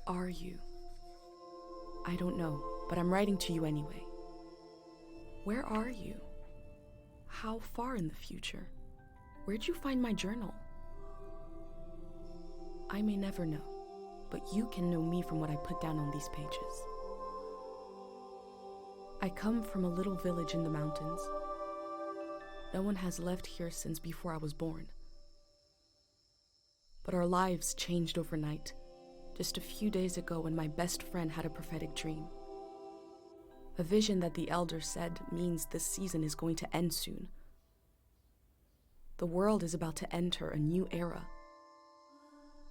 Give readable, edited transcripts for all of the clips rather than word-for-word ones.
are you? I don't know, but I'm writing to you anyway. Where are you? How far in the future? Where'd you find my journal? I may never know, but you can know me from what I put down on these pages. I come from a little village in the mountains. No one has left here since before I was born. But our lives changed overnight, just a few days ago when my best friend had a prophetic dream. A vision that the elder said means this season is going to end soon. The world is about to enter a new era.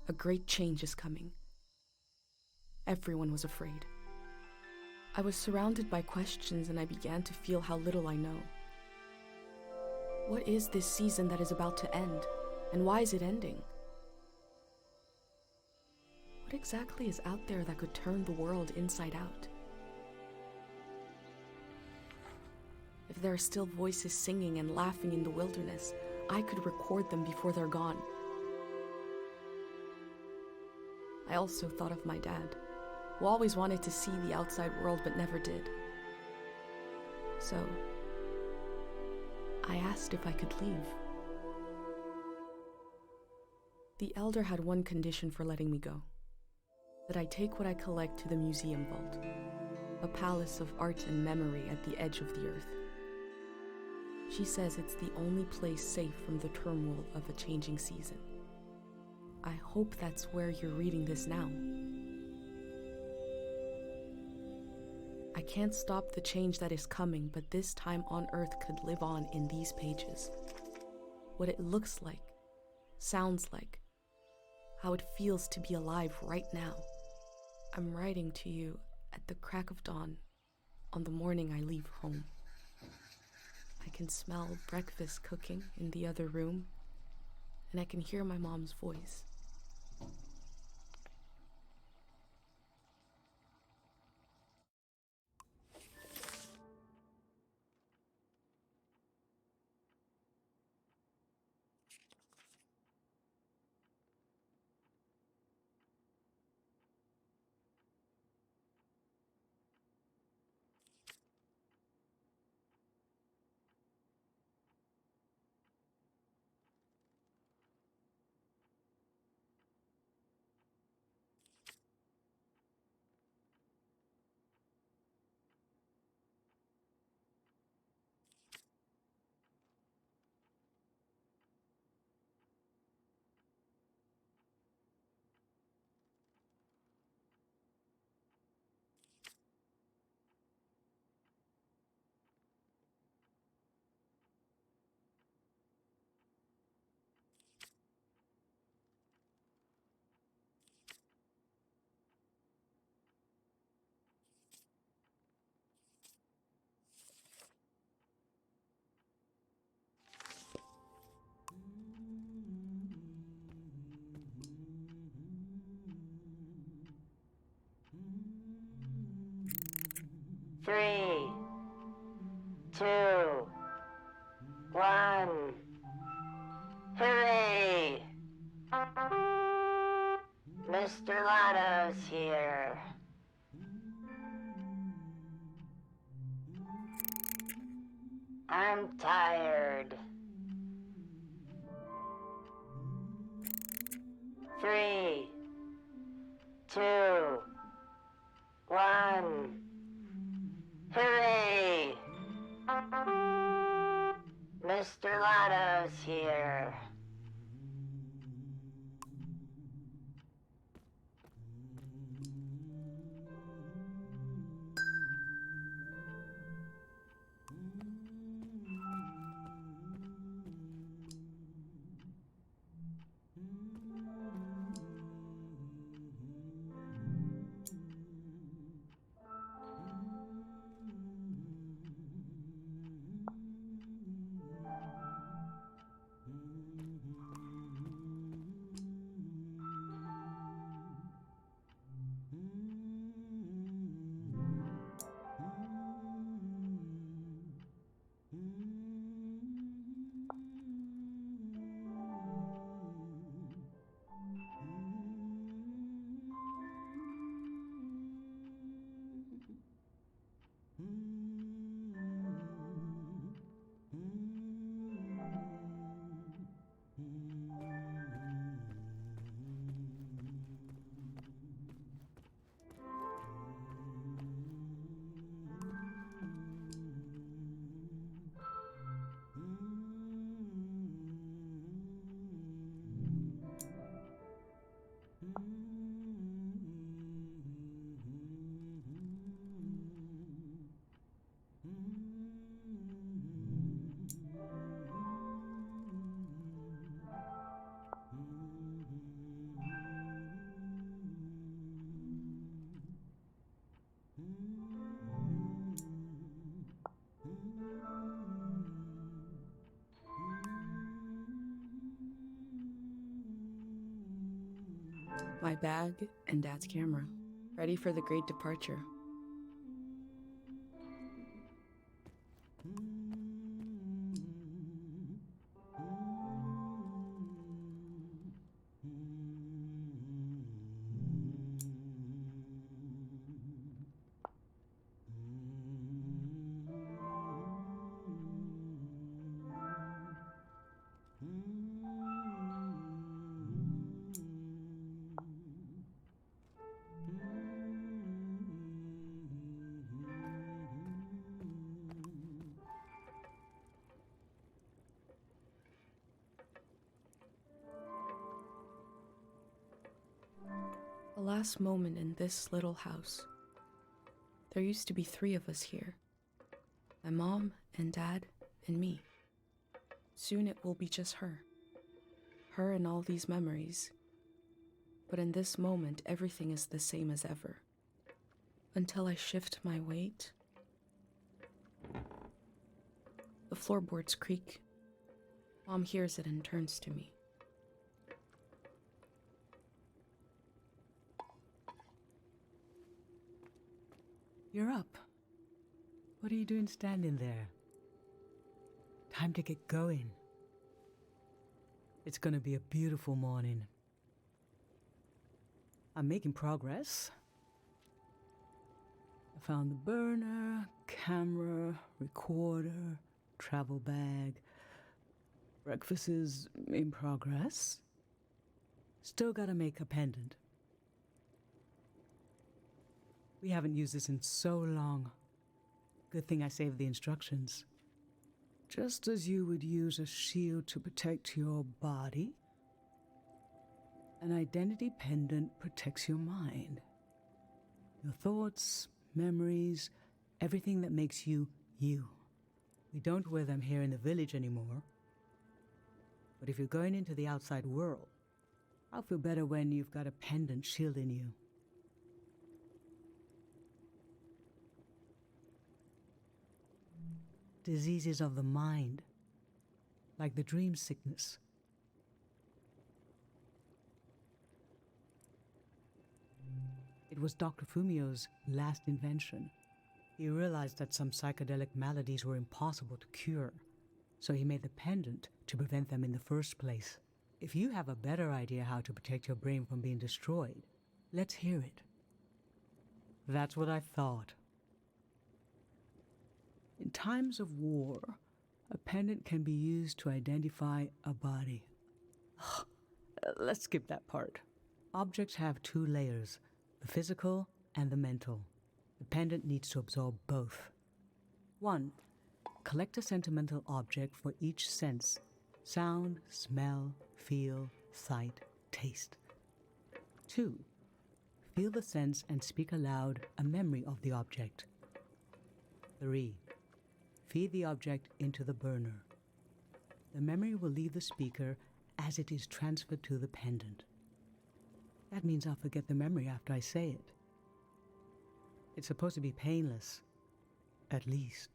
A great change is coming. Everyone was afraid. I was surrounded by questions and I began to feel how little I know. What is this season that is about to end, and why is it ending? What exactly is out there that could turn the world inside out? If there are still voices singing and laughing in the wilderness, I could record them before they're gone. I also thought of my dad, who always wanted to see the outside world but never did. So, I asked if I could leave. The elder had one condition for letting me go: that I take what I collect to the museum vault, a palace of art and memory at the edge of the earth. She says it's the only place safe from the turmoil of a changing season. I hope that's where you're reading this now. I can't stop the change that is coming, but this time on Earth could live on in these pages. What it looks like, sounds like, how it feels to be alive right now. I'm writing to you at the crack of dawn on the morning I leave home. I can smell breakfast cooking in the other room, and I can hear my mom's voice. Three, two, one. Hooray! Mr. Lotto's here. I'm tired. 3, 2, 1. Hooray! Mr. Lotto's here. My bag and Dad's camera, ready for the great departure. The last moment in this little house. There used to be 3 of us here. My mom and Dad and me. Soon it will be just her. Her and all these memories. But in this moment, everything is the same as ever. Until I shift my weight. The floorboards creak. Mom hears it and turns to me. You're up. What are you doing standing there? Time to get going. It's gonna be a beautiful morning. I'm making progress. I found the burner, camera, recorder, travel bag. Breakfast is in progress. Still gotta make a pendant. We haven't used this in so long. Good thing I saved the instructions. Just as you would use a shield to protect your body, an identity pendant protects your mind. Your thoughts, memories, everything that makes you, you. We don't wear them here in the village anymore. But if you're going into the outside world, I'll feel better when you've got a pendant shielding you. Diseases of the mind, like the dream sickness. It was Dr. Fumio's last invention. He realized that some psychedelic maladies were impossible to cure, so he made the pendant to prevent them in the first place. If you have a better idea how to protect your brain from being destroyed, let's hear it. That's what I thought. In times of war, a pendant can be used to identify a body. Let's skip that part. Objects have 2 layers, the physical and the mental. The pendant needs to absorb both. 1. Collect a sentimental object for each sense: sound, smell, feel, sight, taste. 2. Feel the sense and speak aloud a memory of the object. 3. Feed the object into the burner. The memory will leave the speaker as it is transferred to the pendant. That means I'll forget the memory after I say it. It's supposed to be painless, at least.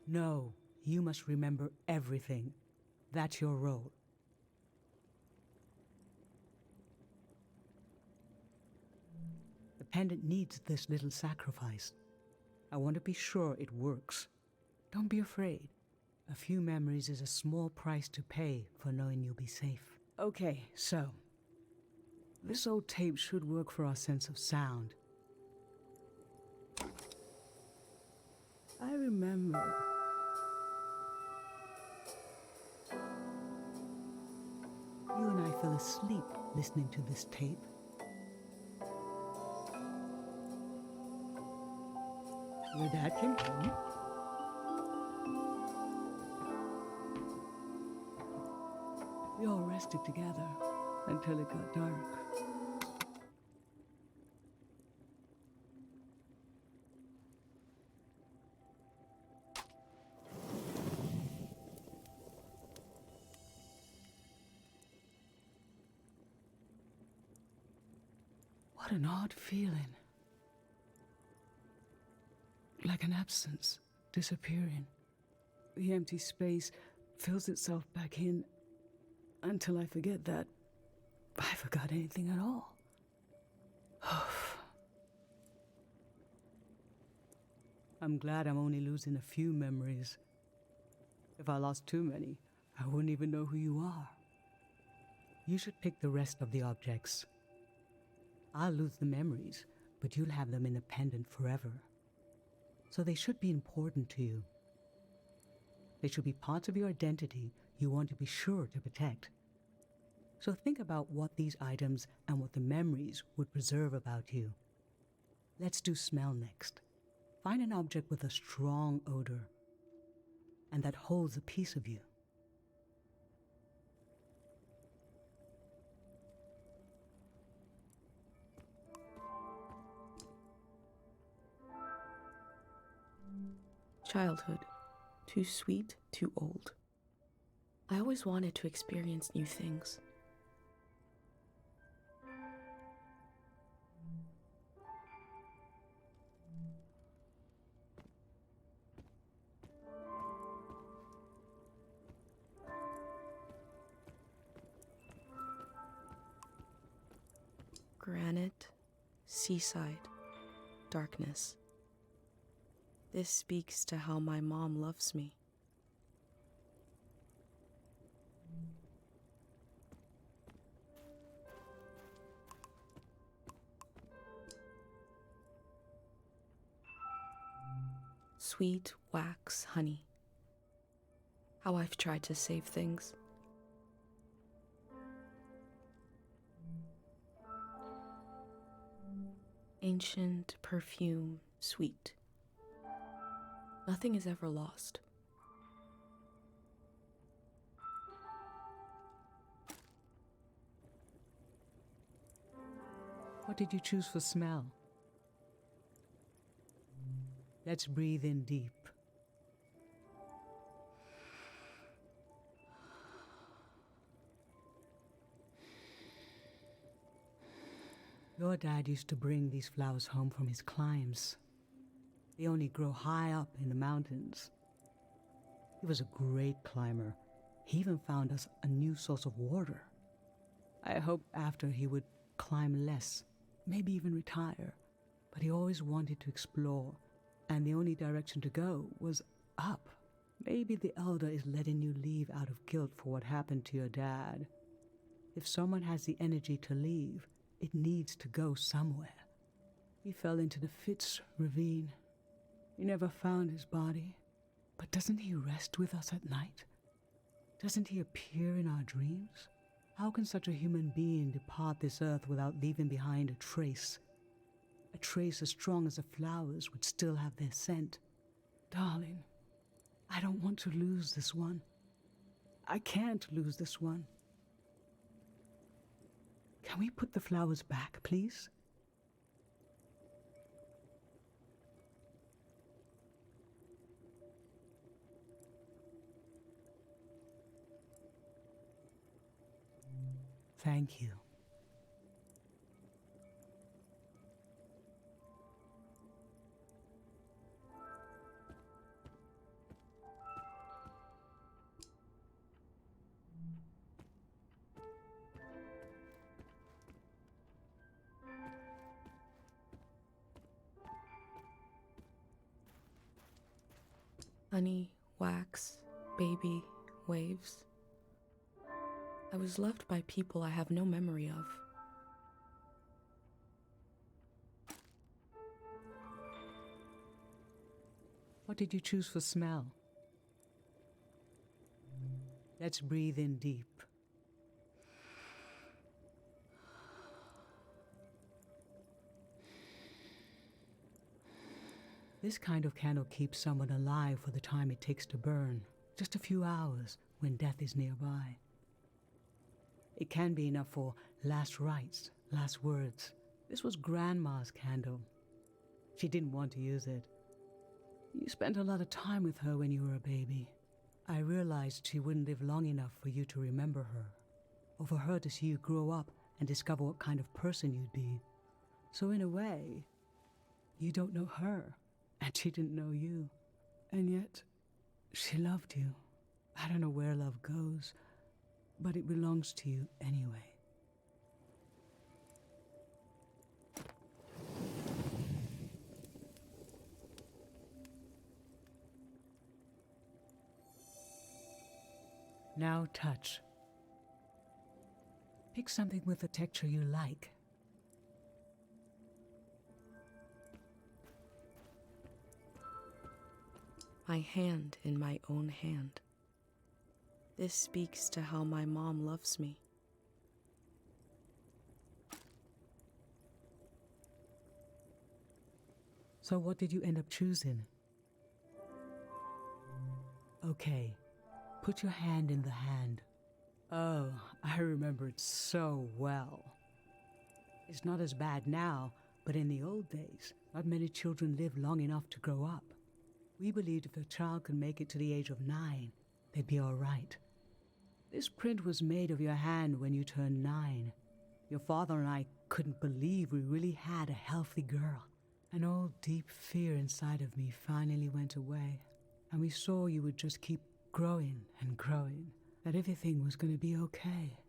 No, you must remember everything. That's your role. The pendant needs this little sacrifice. I want to be sure it works. Don't be afraid. A few memories is a small price to pay for knowing you'll be safe. Okay, so this old tape should work for our sense of sound. I remember. You and I fell asleep listening to this tape. Your dad came home. We all rested together until it got dark. What an odd feeling. Like an absence, disappearing. The empty space fills itself back in until I forget that I forgot anything at all. I'm glad I'm only losing a few memories. If I lost too many, I wouldn't even know who you are. You should pick the rest of the objects. I'll lose the memories, but you'll have them in a pendant forever. So they should be important to you. They should be parts of your identity you want to be sure to protect. So think about what these items and what the memories would preserve about you. Let's do smell next. Find an object with a strong odor and that holds a piece of you. Childhood. Too sweet, too old. I always wanted to experience new things. Granite, seaside, darkness. This speaks to how my mom loves me. Sweet wax honey. How I've tried to save things. Ancient perfume, sweet. Nothing is ever lost. What did you choose for smell? Let's breathe in deep. Your dad used to bring these flowers home from his climbs. They only grow high up in the mountains. He was a great climber. He even found us a new source of water. I hoped after he would climb less, maybe even retire. But he always wanted to explore, and the only direction to go was up. Maybe the Elder is letting you leave out of guilt for what happened to your dad. If someone has the energy to leave, it needs to go somewhere. He fell into the Fitz ravine. We never found his body. But doesn't he rest with us at night? Doesn't he appear in our dreams? How can such a human being depart this earth without leaving behind a trace? A trace as strong as the flowers would still have their scent. Darling, I don't want to lose this one. I can't lose this one. Can we put the flowers back, please? Thank you. Honey, wax, baby, waves. I was loved by people I have no memory of. What did you choose for smell? Let's breathe in deep. This kind of candle keeps someone alive for the time it takes to burn, just a few hours when death is nearby. It can be enough for last rites, last words. This was Grandma's candle. She didn't want to use it. You spent a lot of time with her when you were a baby. I realized she wouldn't live long enough for you to remember her, or for her to see you grow up and discover what kind of person you'd be. So in a way, you don't know her, and she didn't know you. And yet, she loved you. I don't know where love goes, but it belongs to you anyway. Now touch. Pick something with a texture you like. My hand in my own hand. This speaks to how my mom loves me. So what did you end up choosing? Okay, put your hand in the hand. Oh, I remember it so well. It's not as bad now, but in the old days, not many children lived long enough to grow up. We believed if a child could make it to the age of 9, they'd be all right. This print was made of your hand when you turned 9. Your father and I couldn't believe we really had a healthy girl. An old deep fear inside of me finally went away, and we saw you would just keep growing and growing, that everything was going to be okay.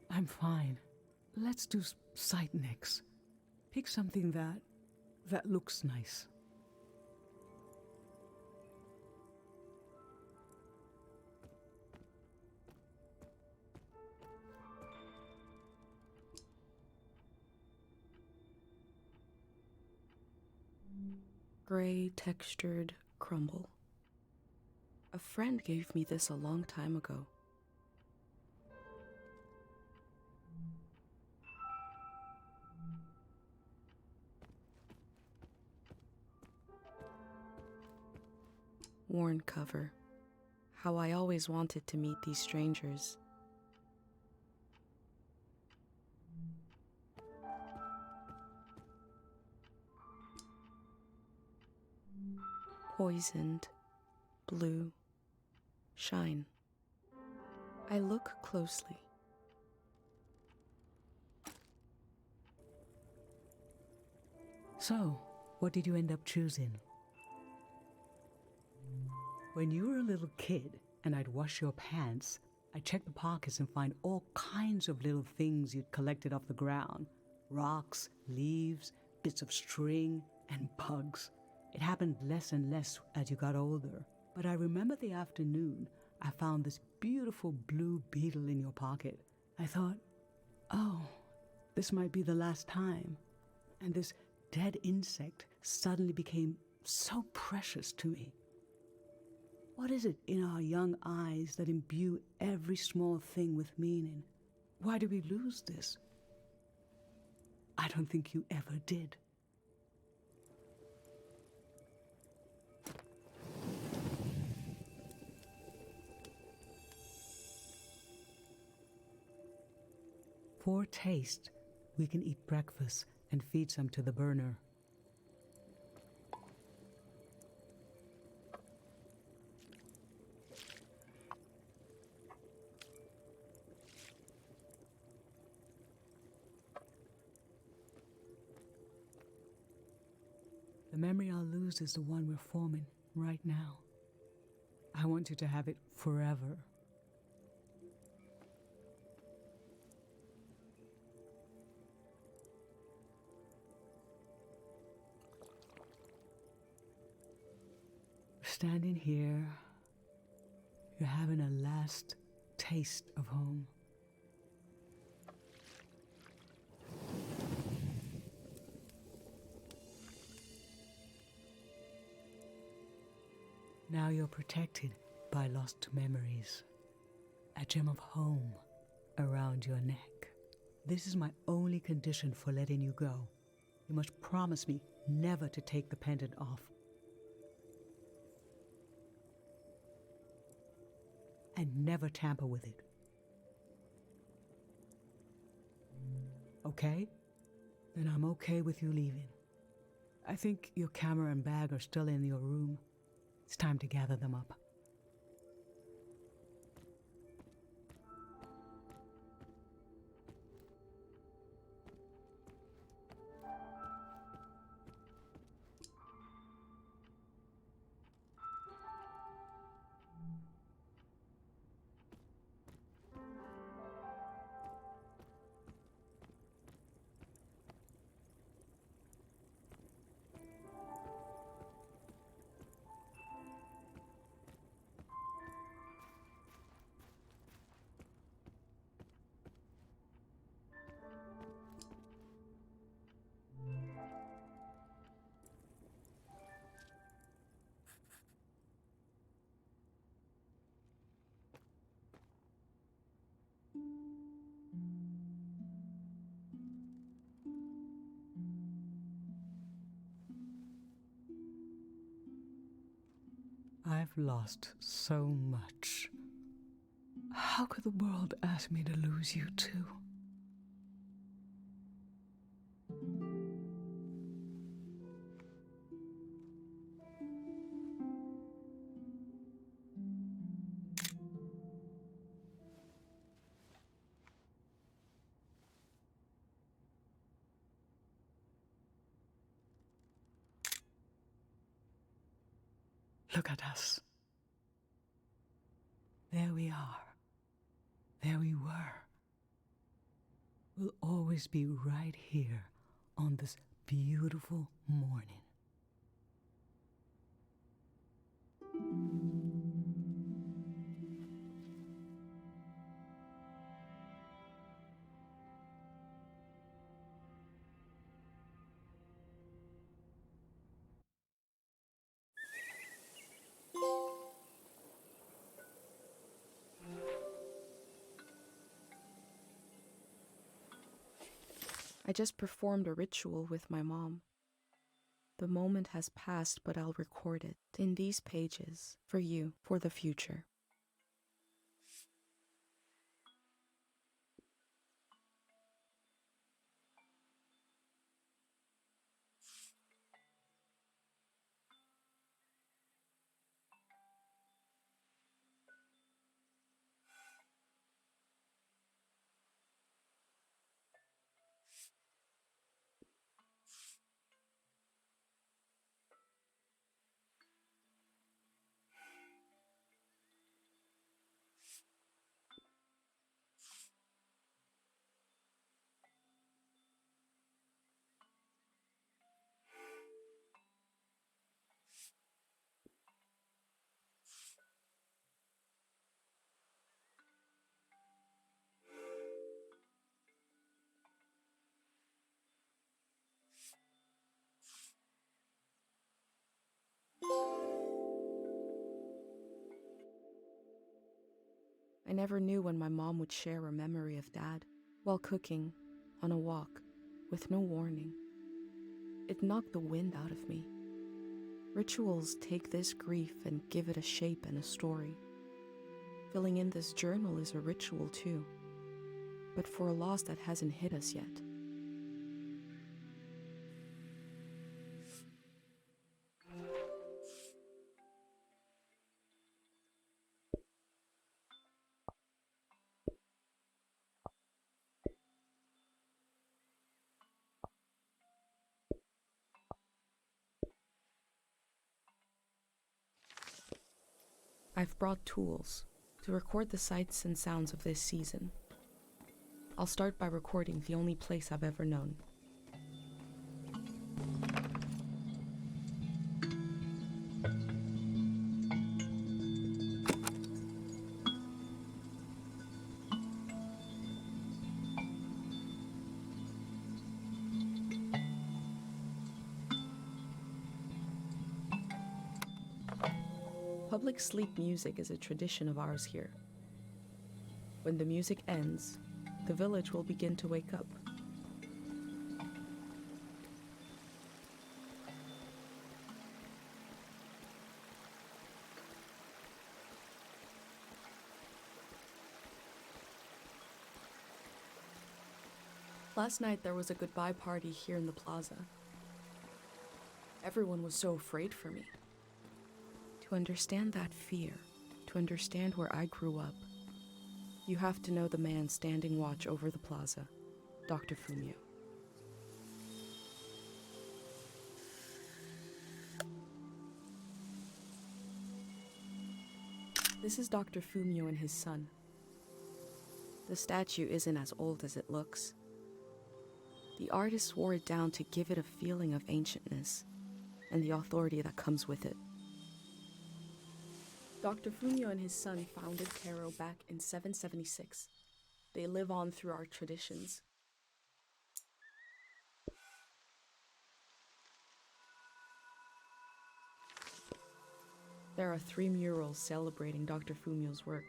I'm fine. Let's do sight next. Pick something that looks nice. Gray textured crumble. A friend gave me this a long time ago. Worn cover. How I always wanted to meet these strangers. Poisoned, blue, shine. I look closely. So, what did you end up choosing? When you were a little kid and I'd wash your pants, I'd check the pockets and find all kinds of little things you'd collected off the ground. Rocks, leaves, bits of string, and bugs. It happened less and less as you got older. But I remember the afternoon I found this beautiful blue beetle in your pocket. I thought, oh, this might be the last time. And this dead insect suddenly became so precious to me. What is it in our young eyes that imbue every small thing with meaning? Why do we lose this? I don't think you ever did. For taste, we can eat breakfast and feed some to the burner. The memory I'll lose is the one we're forming right now. I want you to have it forever. Standing here, you're having a last taste of home. Now you're protected by lost memories. A gem of home around your neck. This is my only condition for letting you go. You must promise me never to take the pendant off. And never tamper with it. Okay? Then I'm okay with you leaving. I think your camera and bag are still in your room. It's time to gather them up. I've lost so much. How could the world ask me to lose you too? Look at us. There we are. There we were. We'll always be right here on this beautiful morning. I just performed a ritual with my mom. The moment has passed, but I'll record it in these pages for you, for the future. I never knew when my mom would share a memory of Dad while cooking, on a walk, with no warning. It knocked the wind out of me. Rituals take this grief and give it a shape and a story. Filling in this journal is a ritual too, but for a loss that hasn't hit us yet. I've brought tools to record the sights and sounds of this season. I'll start by recording the only place I've ever known. Public sleep music is a tradition of ours here. When the music ends, the village will begin to wake up. Last night there was a goodbye party here in the plaza. Everyone was so afraid for me. To understand that fear, to understand where I grew up, you have to know the man standing watch over the plaza, Dr. Fumio. This is Dr. Fumio and his son. The statue isn't as old as it looks. The artist wore it down to give it a feeling of ancientness and the authority that comes with it. Dr. Fumio and his son founded Kero back in 776. They live on through our traditions. There are 3 murals celebrating Dr. Fumio's work.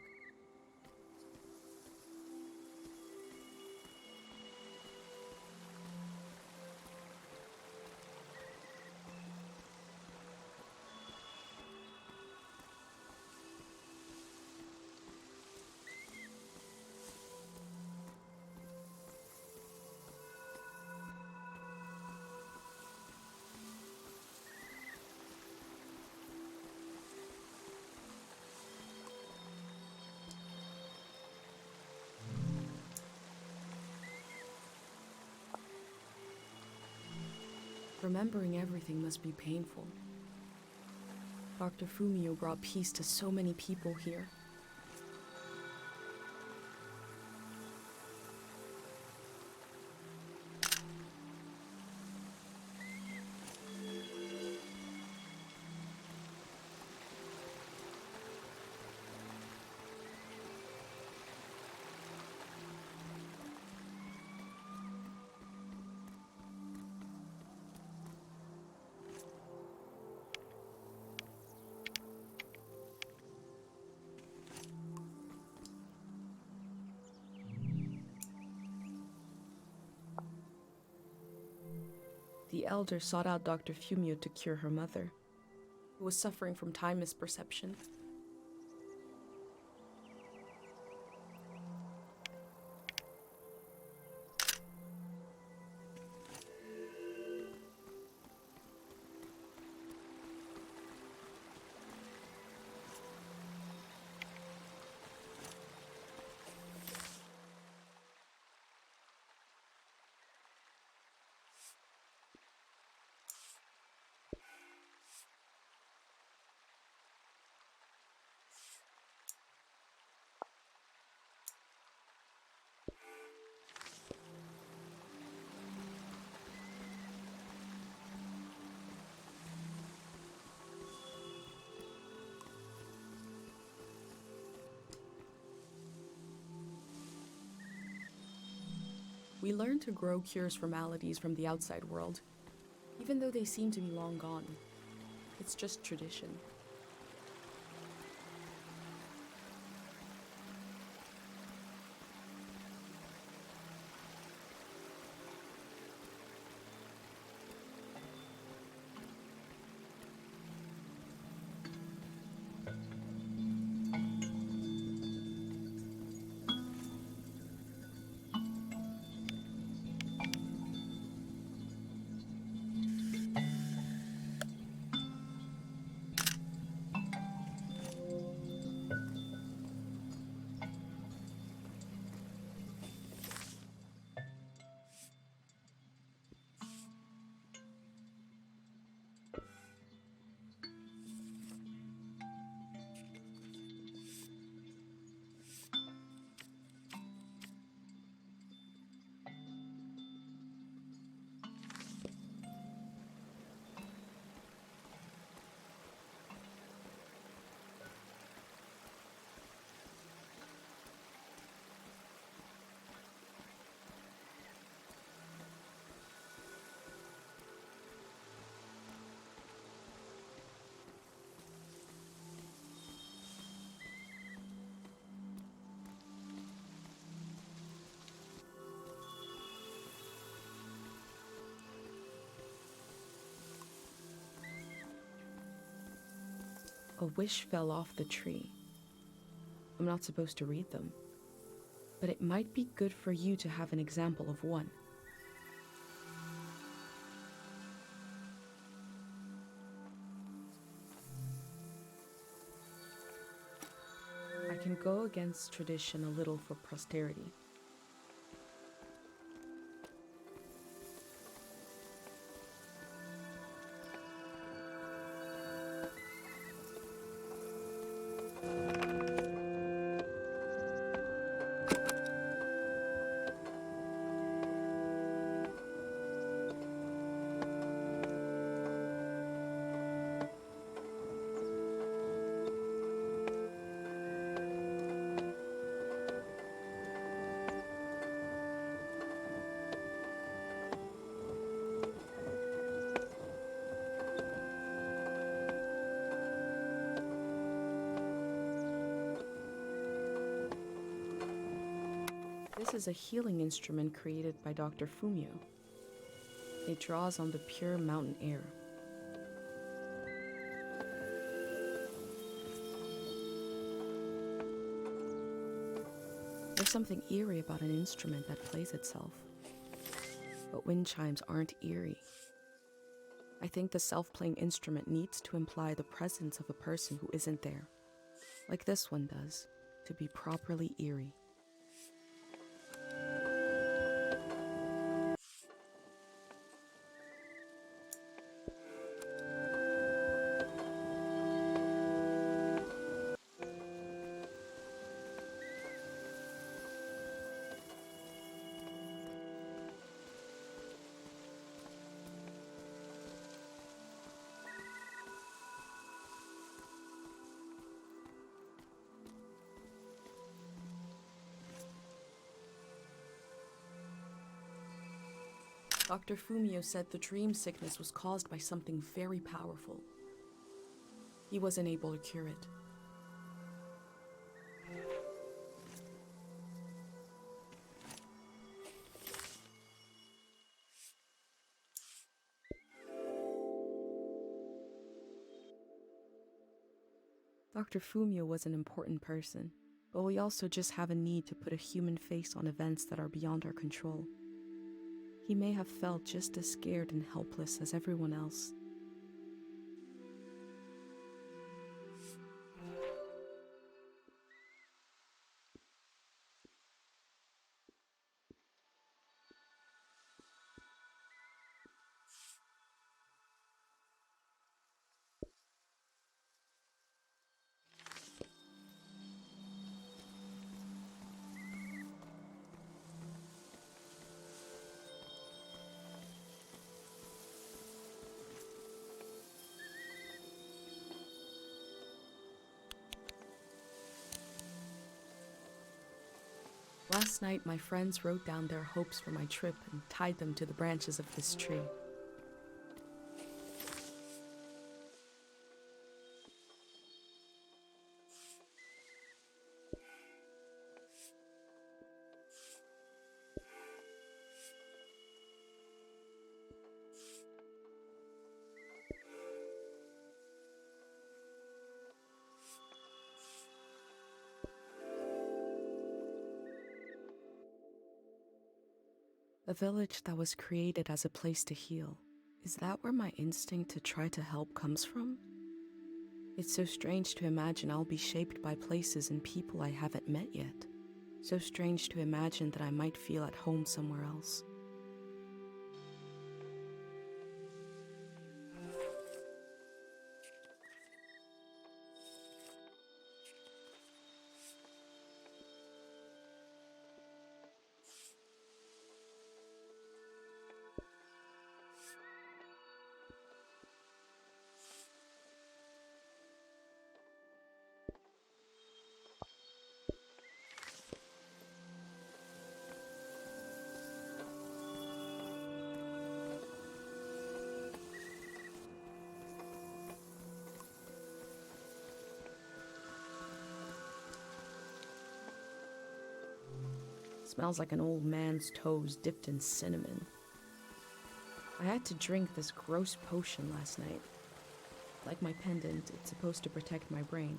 Remembering everything must be painful. Dr. Fumio brought peace to so many people here. The elder sought out Dr. Fumio to cure her mother, who was suffering from time misperception. We learn to grow cures for maladies from the outside world, even though they seem to be long gone. It's just tradition. A wish fell off the tree. I'm not supposed to read them, but it might be good for you to have an example of one. I can go against tradition a little for posterity. This is a healing instrument created by Dr. Fumio. It draws on the pure mountain air. There's something eerie about an instrument that plays itself. But wind chimes aren't eerie. I think the self-playing instrument needs to imply the presence of a person who isn't there, like this one does, to be properly eerie. Dr. Fumio said the dream sickness was caused by something very powerful. He wasn't able to cure it. Dr. Fumio was an important person, but we also just have a need to put a human face on events that are beyond our control. He may have felt just as scared and helpless as everyone else. Last night, my friends wrote down their hopes for my trip and tied them to the branches of this tree. A village that was created as a place to heal. Is that where my instinct to try to help comes from? It's so strange to imagine I'll be shaped by places and people I haven't met yet. So strange to imagine that I might feel at home somewhere else. Smells like an old man's toes dipped in cinnamon. I had to drink this gross potion last night. Like my pendant, it's supposed to protect my brain.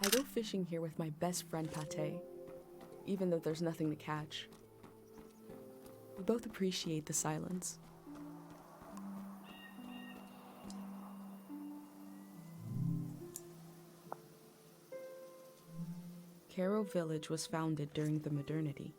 I go fishing here with my best friend Pate, even though there's nothing to catch. We both appreciate the silence. Caro Village was founded during the modernity.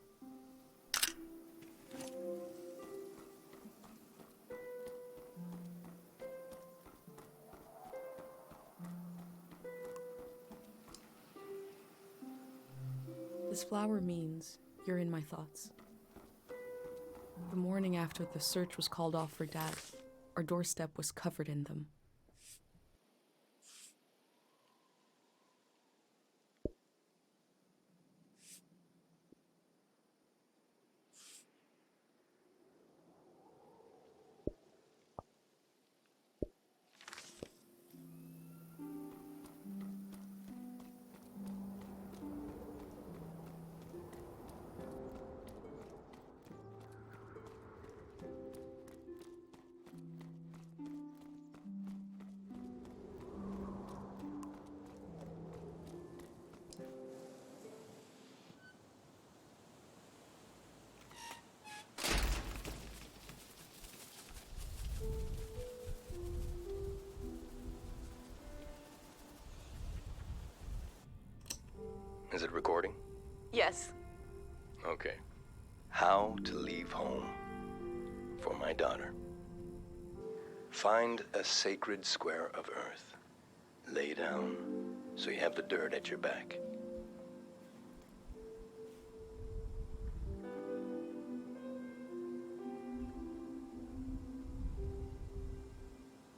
This flower means you're in my thoughts. The morning after the search was called off for Dad, our doorstep was covered in them. Is it recording? Yes. Okay. How to leave home for my daughter. Find a sacred square of earth. Lay down so you have the dirt at your back.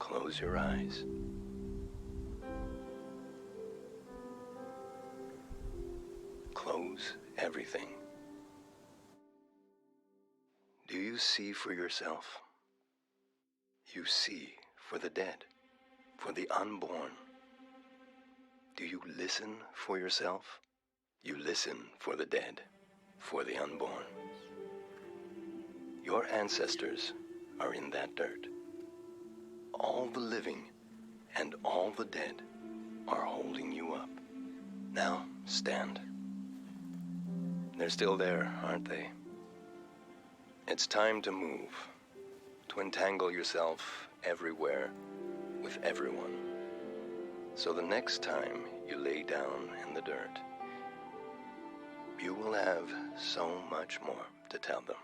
Close your eyes. Close everything. Do you see for yourself? You see for the dead, for the unborn. Do you listen for yourself? You listen for the dead, for the unborn. Your ancestors are in that dirt. All the living and all the dead are holding you up. Now stand. They're still there, aren't they? It's time to move, to entangle yourself everywhere with everyone. So the next time you lay down in the dirt, you will have so much more to tell them.